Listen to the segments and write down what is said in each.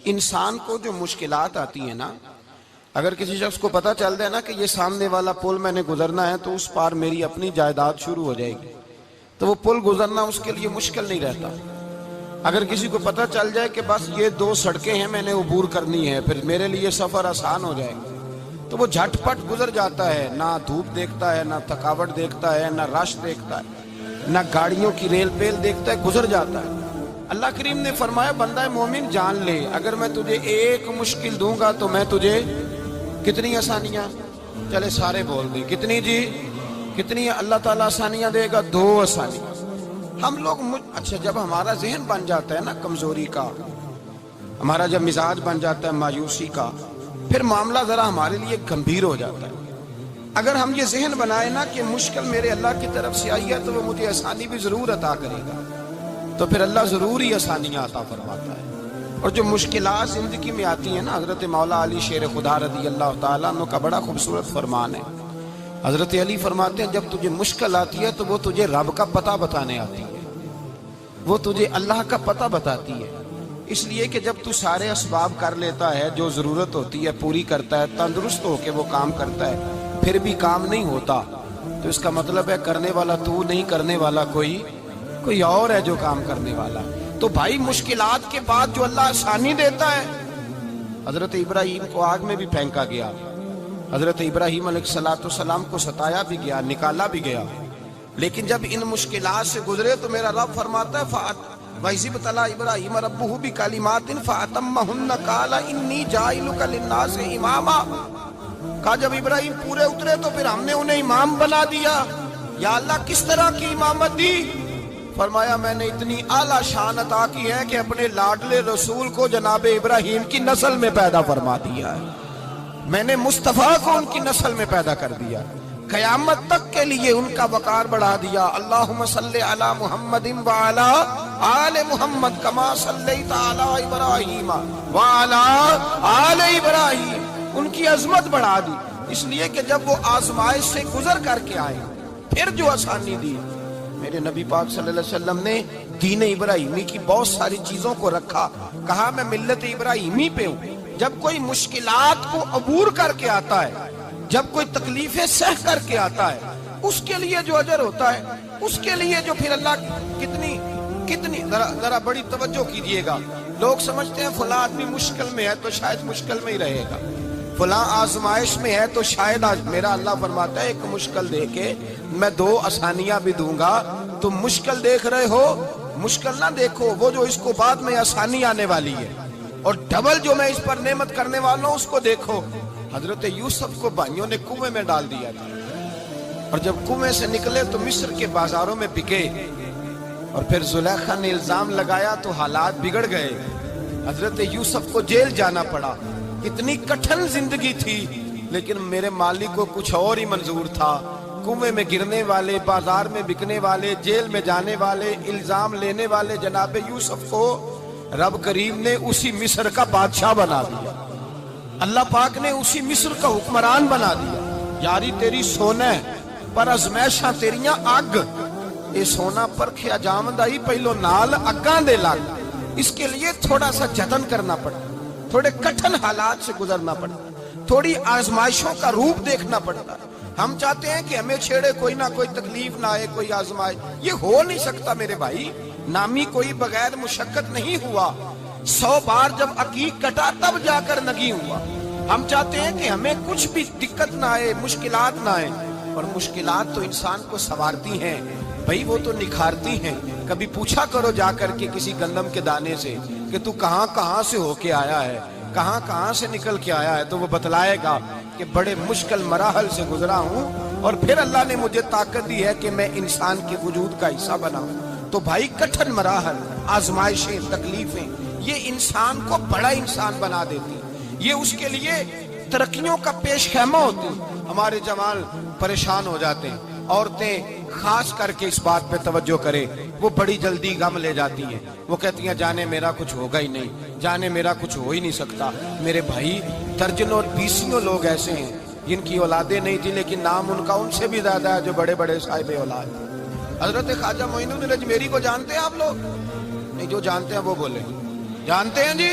انسان کو جو مشکلات آتی ہیں نا، اگر کسی شخص کو پتہ چل جائے نا کہ یہ سامنے والا پل میں نے گزرنا ہے تو اس پار میری اپنی جائیداد شروع ہو جائے گی، تو وہ پل گزرنا اس کے لیے مشکل نہیں رہتا۔ اگر کسی کو پتہ چل جائے کہ بس یہ 2 سڑکیں ہیں میں نے عبور کرنی ہے، پھر میرے لیے سفر آسان ہو جائے گا، تو وہ جھٹ پٹ گزر جاتا ہے، نہ دھوپ دیکھتا ہے، نہ تھکاوٹ دیکھتا ہے، نہ رش دیکھتا ہے، نہ گاڑیوں کی ریل پیل دیکھتا ہے، گزر جاتا ہے۔ اللہ کریم نے فرمایا بندہ مومن جان لے، اگر میں تجھے ایک مشکل دوں گا تو میں تجھے کتنی آسانیاں، چلے سارے بول دیں کتنی جی، کتنی اللہ تعالیٰ آسانیاں دے گا؟ 2 آسانیاں۔ ہم لوگ اچھا جب ہمارا ذہن بن جاتا ہے نا کمزوری کا، ہمارا جب مزاج بن جاتا ہے مایوسی کا، پھر معاملہ ذرا ہمارے لیے گمبھیر ہو جاتا ہے۔ اگر ہم یہ ذہن بنائے نا کہ مشکل میرے اللہ کی طرف سے آئی ہے تو وہ مجھے آسانی بھی ضرور عطا کرے گا، تو پھر اللہ ضرور ہی آسانیاں عطا فرماتا ہے۔ اور جو مشکلات زندگی میں آتی ہیں نا، حضرت مولا علی شیر خدا رضی اللہ تعالیٰ عنہ کا بڑا خوبصورت فرمان ہے۔ حضرت علی فرماتے ہیں جب تجھے مشکل آتی ہے تو وہ تجھے رب کا پتہ بتانے آتی ہے، وہ تجھے اللہ کا پتہ بتاتی ہے، اس لیے کہ جب تو سارے اسباب کر لیتا ہے، جو ضرورت ہوتی ہے پوری کرتا ہے، تندرست ہو کے وہ کام کرتا ہے، پھر بھی کام نہیں ہوتا، تو اس کا مطلب ہے کرنے والا تو نہیں، کرنے والا کوئی اور ہے جو کام کرنے والا۔ تو بھائی مشکلات کے بعد جو اللہ آسانی دیتا ہے، حضرت ابراہیم کو آگ میں بھی پھینکا گیا، حضرت ابراہیم علیہ السلام کو ستایا بھی گیا، نکالا بھی گیا، لیکن جب ان مشکلات سے گزرے تو میرا رب فرماتا ہے وَإِذِ ابْتَلَىٰ إِبْرَاهِيمَ رَبُّهُ بِكَلِمَاتٍ فَأَتَمَّهُنَّ قَالَ إِنِّي جَاعِلُكَ لِلنَّاسِ إِمَامًا۔ کہا جب ابراہیم پورے اترے تو پھر ہم نے انہیں امام بنا دیا۔ یا اللہ کس طرح کی امامت دی؟ فرمایا میں نے اتنی اعلیٰ شان عطا کی ہے کہ اپنے لاڈلے رسول کو جناب ابراہیم کی نسل میں پیدا فرما دیا ہے، میں نے مصطفیٰ کو ان کی نسل میں پیدا کر دیا، قیامت تک کے لیے ان کا وقار بڑھا دیا۔ اللہم صلی علی محمد وعلی آل محمد کما صلیت علی ابراہیم وعلی آل ابراہیم، ان کی عظمت بڑھا دی، اس لیے کہ جب وہ آزمائش سے گزر کر کے آئے پھر جو آسانی دی۔ میرے نبی پاک صلی اللہ علیہ وسلم نے دین ابراہیمی کی بہت ساری چیزوں کو رکھا، کہا میں ملت ابراہیمی پہ ہوں۔ جب کوئی مشکلات کو عبور کر کے آتا ہے، جب کوئی تکلیفیں سہ کر کے آتا ہے، اس کے لیے جو اجر ہوتا ہے، اس کے لیے جو پھر اللہ کتنی ذرا بڑی توجہ کیجئے گا۔ لوگ سمجھتے ہیں فلاں آدمی مشکل میں ہے تو شاید مشکل میں ہی رہے گا، فلاں آزمائش میں ہے تو شاید آج میرا اللہ فرماتا ہے ایک مشکل دے کے میں 2 آسانیاں بھی دوں گا۔ تم مشکل دیکھ رہے ہو، مشکل نہ دیکھو، وہ جو اس کو بعد میں آسانی آنے والی ہے، اور ڈبل جو میں اس پر نعمت کرنے والا ہوں اس کو دیکھو۔ حضرت یوسف کو بھائیوں نے کنویں میں ڈال دیا تھا، اور جب کنویں سے نکلے تو مصر کے بازاروں میں بکے، اور پھر زلیخا نے الزام لگایا تو حالات بگڑ گئے، حضرت یوسف کو جیل جانا پڑا۔ اتنی کٹھن زندگی تھی، لیکن میرے مالک کو کچھ اور ہی منظور تھا۔ کنویں میں گرنے والے، بازار میں بکنے والے، جیل میں جانے والے، الزام لینے والے جناب یوسف کو رب کریم نے اسی مصر کا بادشاہ بنا دیا، اللہ پاک نے اسی مصر کا حکمران بنا دیا۔ یاری تیری سونا پر ازمیشاں تیریاں اگ، اے سونا پرکھیا جامدائی پہلو نال اگاں دے لگ، اس کے لیے تھوڑا سا جتن کرنا پڑتا، تھوڑے کٹھن حالات سے گزرنا پڑتا، تھوڑی آزمائشوں کا روپ دیکھنا پڑتا۔ ہم چاہتے ہیں کہ ہمیں چھیڑے کوئی نہ کوئی تکلیف نہ آئے، کوئی آزمائش، یہ ہو نہیں سکتا میرے بھائی، نامی کوئی بغیر مشقت نہیں ہوا، 100 بار جب عقیق کٹا تب جا کر نگی ہوا۔ ہم چاہتے ہیں کہ ہمیں کچھ بھی دقت نہ آئے، مشکلات نہ آئے، اور مشکلات تو انسان کو سنوارتی ہیں بھائی، وہ تو نکھارتی ہیں۔ کبھی پوچھا کرو جا کر کے کسی گندم کے دانے سے کہ تو کہاں سے ہو کے آیا ہے، کہاں سے نکل کے آیا ہے، تو وہ بتلائے گا کہ بڑے مشکل مراحل سے گزرا ہوں، اور پھر اللہ نے مجھے طاقت دی ہے کہ میں انسان کے وجود کا حصہ بناؤں۔ تو بھائی کٹھن مراحل، آزمائشیں، تکلیفیں، یہ انسان کو بڑا انسان بنا دیتی، یہ اس کے لیے ترقیوں کا پیش خیمہ ہوتی۔ ہمارے جوان پریشان ہو جاتے ہیں، عورتیں خاص کر کے اس بات پہ توجہ کرے، وہ بڑی جلدی غم لے جاتی ہیں، وہ کہتی ہیں جانے میرا کچھ ہوگا ہی نہیں، جانے میرا کچھ ہو ہی نہیں سکتا۔ میرے بھائی درجنوں اور بیسیوں لوگ ایسے ہیں جن کی اولادیں نہیں تھی، لیکن نام ان کا ان سے بھی زیادہ ہے جو بڑے بڑے صاحب اولاد ہیں۔ حضرت خواجہ معین الدین اجمیری کو جانتے ہیں آپ لوگ؟ نہیں، جو جانتے ہیں وہ بولیں۔ جانتے ہیں جی؟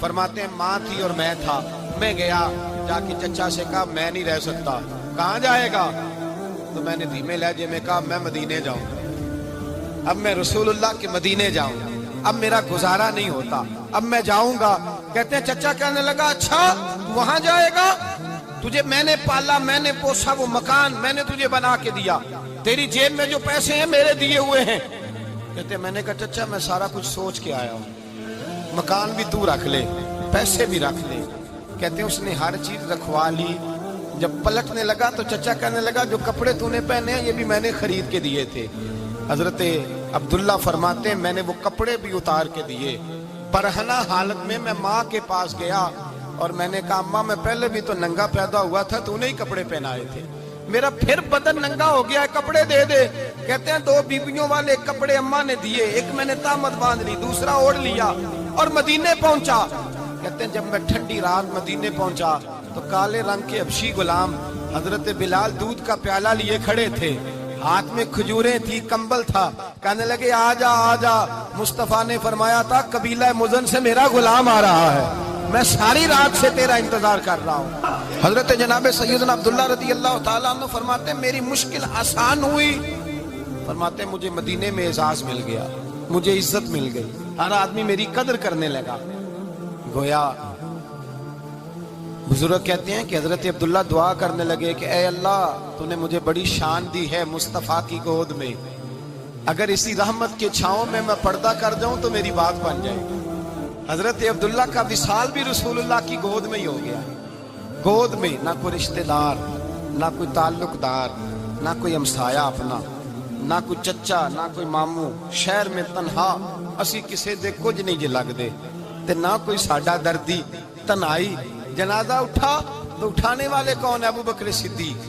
فرماتے ہیں ماں تھی اور میں تھا، میں گیا جا کے چچا سے کہا میں نہیں رہ سکتا، کہاں جائے گا؟ تو میں نے دھیمے لہجے میں کہا میں مدینے جاؤں گا، اب میں رسول اللہ کے مدینے جاؤں گا، اب میرا گزارا نہیں ہوتا، اب میں جاؤں گا۔ کہتے ہیں چچا کہنے لگا اچھا تو وہاں جائے گا؟ تجھے میں نے پالا، میں نے پوسا، وہ مکان میں نے تجھے بنا کے دیا، تیری جیب میں جو پیسے ہیں میرے دیے ہوئے ہیں۔ کہتے ہیں میں نے کہا چچا میں سارا کچھ سوچ کے آیا ہوں، مکان بھی تو رکھ لے، پیسے بھی رکھ لے۔ کہتے ہیں اس نے ہر چیز رکھوا لی۔ جب پلٹنے لگا تو چچا کہنے لگا جو کپڑے تو نے پہنے ہیں یہ بھی میں نے خرید کے دیے تھے۔ حضرت عبداللہ فرماتے ہیں میں نے وہ کپڑے بھی اتار کے دیے، برہنہ حالت میں میں ماں کے پاس گیا اور میں نے کہا اماں میں پہلے بھی تو ننگا پیدا ہوا تھا، تو نے ہی کپڑے پہنائے تھے، میرا پھر بدن ننگا ہو گیا ہے، کپڑے دے دے۔ کہتے ہیں 2 بیویوں والے کپڑے اماں نے دیے، ایک میں نے تامت باندھ لی، دوسرا اوڑھ لیا اور مدینے پہنچا۔ کہتے ہیں جب میں ٹھنڈی رات مدینے پہنچا تو کالے رنگ کے حبشی غلام حضرت بلال دودھ کا پیالہ لیے کھڑے تھے، ہاتھ میں کھجوریں تھی، کمبل تھا، کہنے لگے آجا آجا۔ مصطفیٰ نے فرمایا تھا قبیلہ مزن سے میرا غلام آ رہا ہے، میں ساری رات سے تیرا انتظار کر رہا ہوں۔ حضرت جناب سیدنا عبداللہ رضی اللہ تعالیٰ عنہ فرماتے ہیں میری مشکل آسان ہوئی، فرماتے ہیں مجھے مدینے میں اعزاز مل گیا، مجھے عزت مل گئی، ہر آدمی میری قدر کرنے لگا۔ گویا بزرگ کہتے ہیں کہ حضرت عبداللہ دعا کرنے لگے کہ اے اللہ تو نے مجھے بڑی شان دی ہے مصطفیٰ کی گود میں، اگر اسی رحمت کے چھاؤں میں پردہ کر جاؤں تو میری بات بن جائے۔ حضرت عبداللہ کا وصال بھی رسول اللہ کی گود میں ہی ہو گیا، گود میں، نہ کوئی رشتہ دار، نہ کوئی تعلق دار، نہ کوئی ہمسایا اپنا، نہ کوئی چچا، نہ کوئی ماموں، شہر میں تنہا اسی کسے دے کچھ نہیں جے لگ دے تے نہ کوئی ساڈا دردی، تنہائی۔ جنازہ اٹھا تو اٹھانے والے کون؟ ابو بکر صدیق،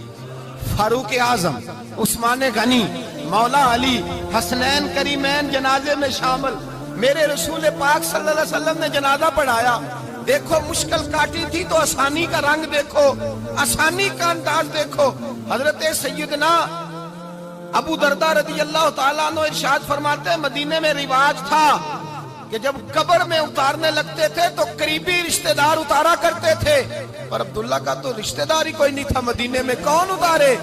فاروق اعظم، عثمان غنی، مولا علی، حسنین کریمین جنازے میں شامل۔ میرے رسول پاک صلی اللہ علیہ وسلم نے جنازہ پڑھایا، دیکھو مشکل کاٹی تھی تو آسانی کا رنگ دیکھو، آسانی کا انداز دیکھو۔ حضرت سیدنا ابو دردہ رضی اللہ تعالیٰ عنہ ارشاد فرماتے ہیں مدینے میں رواج تھا کہ جب قبر میں اتارنے لگتے تھے تو قریبی رشتہ دار اتارا کرتے تھے، اور عبداللہ کا تو رشتہ دار ہی کوئی نہیں تھا مدینے میں، کون اتارے؟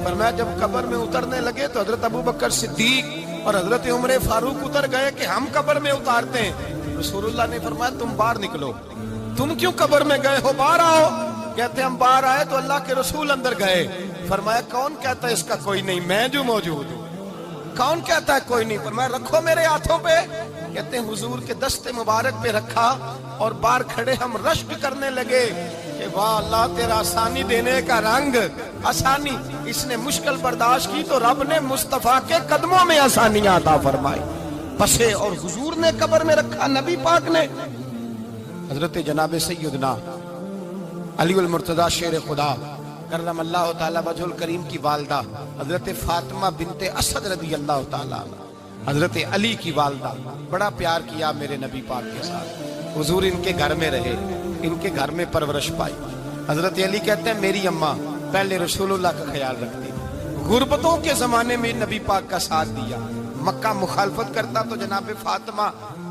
فرمایا جب قبر میں اترنے لگے تو حضرت ابو بکر صدیق اور حضرت عمر فاروق اتر گئے کہ ہم قبر میں اتارتے ہیں۔ رسول اللہ نے فرمایا تم باہر نکلو، تم کیوں قبر میں گئے ہو، باہر آؤ۔ کہتے ہم باہر آئے تو اللہ کے رسول اندر گئے، فرمایا کون کہتا ہے اس کا کوئی نہیں، میں جو موجود ہوں، کون کہتا ہے کوئی نہیں؟ فرمایا رکھو میرے ہاتھوں پہ۔ کہتے ہیں حضور کے دست مبارک پہ رکھا اور باہر کھڑے ہم رشک کرنے لگے کہ واہ اللہ تیرا آسانی دینے کا رنگ، آسانی۔ اس نے مشکل برداشت کی تو رب نے مصطفیٰ کے قدموں میں آسانیاں عطا فرمائی، پسے اور حضور نے قبر میں رکھا، نبی پاک نے۔ حضرت جناب سیدنا علی المرتضی شیر خدا کرم اللہ تعالی وجہ الکریم کی والدہ حضرت فاطمہ بنت اسد رضی اللہ تعالی عنہ، حضرت علی کی والدہ، بڑا پیار کیا میرے نبی پاک کے ساتھ، حضور ان کے گھر میں رہے، ان کے گھر میں پرورش پائی۔ حضرت علی کہتے ہیں میری اماں پہلے رسول اللہ کا خیال رکھتی، غربتوں کے زمانے میں نبی پاک کا ساتھ دیا، مکہ مخالفت کرتا تو جناب فاطمہ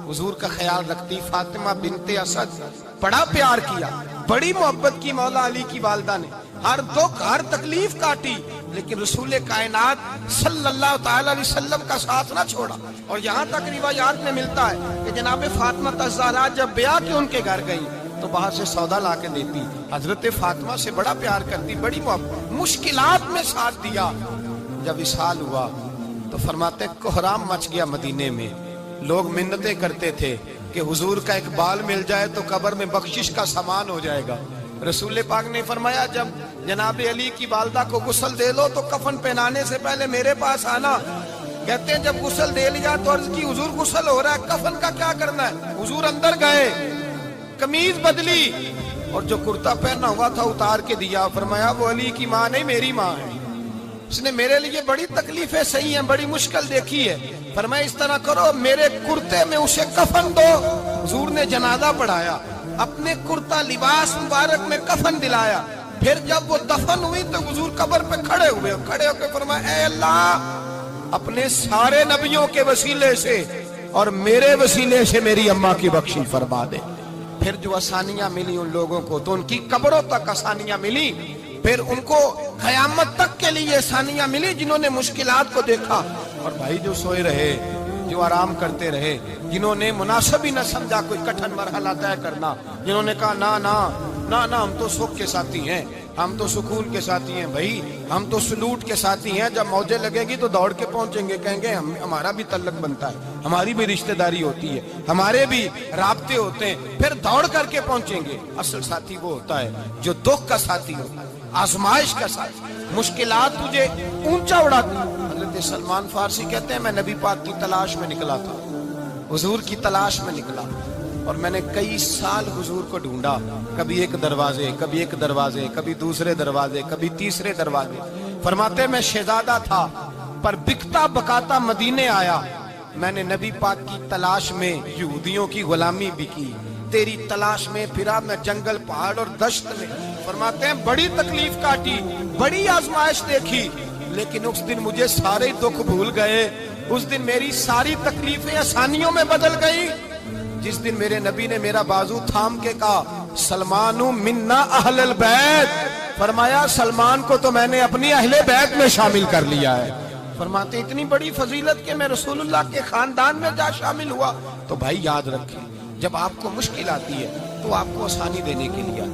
حضور کا خیال رکھتی، فاطمہ بنت اسد، بڑا پیار کیا، بڑی محبت کی مولا علی کی والدہ نے، ہر دکھ ہر تکلیف کاٹی، لیکن رسول کائنات صلی اللہ تعالی علیہ وسلم کا ساتھ نہ چھوڑا۔ اور یہاں تک روایات میں ملتا ہے کہ جناب فاطمہ الزہرا جب بیعہ کے ان کے گھر گئی تو باہر سے سودا لا کے دیتی، حضرت فاطمہ سے بڑا پیار کرتی، بڑی محبت، مشکلات میں ساتھ دیا۔ جب وصال ہوا تو فرماتے کوہرام مچ گیا مدینے میں، لوگ منتیں کرتے تھے کہ حضور کا ایک بال مل جائے تو قبر میں بخشش کا سامان ہو جائے گا۔ رسول پاک نے فرمایا جب جناب علی کی والدہ کو غسل دے لو تو کفن پہنانے سے پہلے میرے پاس آنا۔ کہتے ہیں جب غسل دے لیا تو عرض کی حضور غسل ہو رہا ہے، کفن کا کیا کرنا ہے؟ حضور اندر گئے، قمیض بدلی اور جو کرتا پہنا ہوا تھا اتار کے دیا، فرمایا وہ علی کی ماں نہیں میری ماں ہے، اس نے میرے لیے بڑی تکلیفیں سہی ہیں، بڑی مشکل دیکھی ہے، فرمایا اس طرح کرو میرے کرتے میں اسے کفن دو۔ حضور نے جنازہ پڑھایا، اپنے کرتا لباس مبارک میں کفن دلایا، پھر جب وہ دفن ہوئی تو حضور قبر پہ کھڑے ہوئے، کھڑے ہو کے فرمایا اے اللہ اپنے سارے نبیوں کے وسیلے سے اور میرے وسیلے سے میری اماں کی بخشش فرما دے۔ پھر جو آسانیاں ملی ان لوگوں کو تو ان کی قبروں تک آسانیاں ملی، پھر ان کو قیامت تک کے لیے آسانیاں ملی جنہوں نے مشکلات کو دیکھا۔ اور بھائی جو سوئے رہے، جو آرام کرتے رہے، جنہوں نے مناسب ہی نہ سمجھا کوئی کٹھن مرحلہ طے کرنا، جنہوں نے کہا نا نا نا نا ہم تو سکھ کے ساتھی ہیں، ہم تو سکون کے ساتھی ہیں، بھائی ہم تو سلوٹ کے ساتھی ہیں، جب موجیں لگے گی تو دوڑ کے پہنچیں گے، کہیں گے ہمارا بھی تعلق بنتا ہے، ہماری بھی رشتہ داری ہوتی ہے، ہمارے بھی رابطے ہوتے ہیں، پھر دوڑ کر کے پہنچیں گے۔ اصل ساتھی وہ ہوتا ہے جو دکھ کا ساتھی ہوتا ہے، آزمائش کا ساتھی، مشکلات تجھے اونچا اڑاتا۔ حضرت سلمان فارسی کہتے ہیں میں نبی پاک کی تلاش میں نکلا تھا، حضور کی تلاش میں نکلا، اور میں نے کئی سال حضور کو ڈھونڈا، کبھی ایک دروازے، کبھی ایک دروازے، کبھی دوسرے دروازے، کبھی تیسرے دروازے۔ فرماتے میں شہزادہ تھا پر بکتا بکاتا مدینے آیا، میں نے نبی پاک کی تلاش میں یہودیوں کی غلامی بھی کی، تیری تلاش میں پھرا میں جنگل پہاڑ اور دشت میں۔ فرماتے ہیں بڑی تکلیف کاٹی، بڑی آزمائش دیکھی، لیکن اس دن مجھے سارے دکھ بھول گئے، اس دن میری ساری تکلیفیں آسانیوں میں بدل گئی، جس دن میرے نبی نے میرا بازو تھام کے کہا سلمان منا اہل البیت، فرمایا سلمان کو تو میں نے اپنی اہل بیت میں شامل کر لیا ہے۔ فرماتے اتنی بڑی فضیلت کہ میں رسول اللہ کے خاندان میں جا شامل ہوا۔ تو بھائی یاد رکھیں، جب آپ کو مشکل آتی ہے تو آپ کو آسانی دینے کے لیے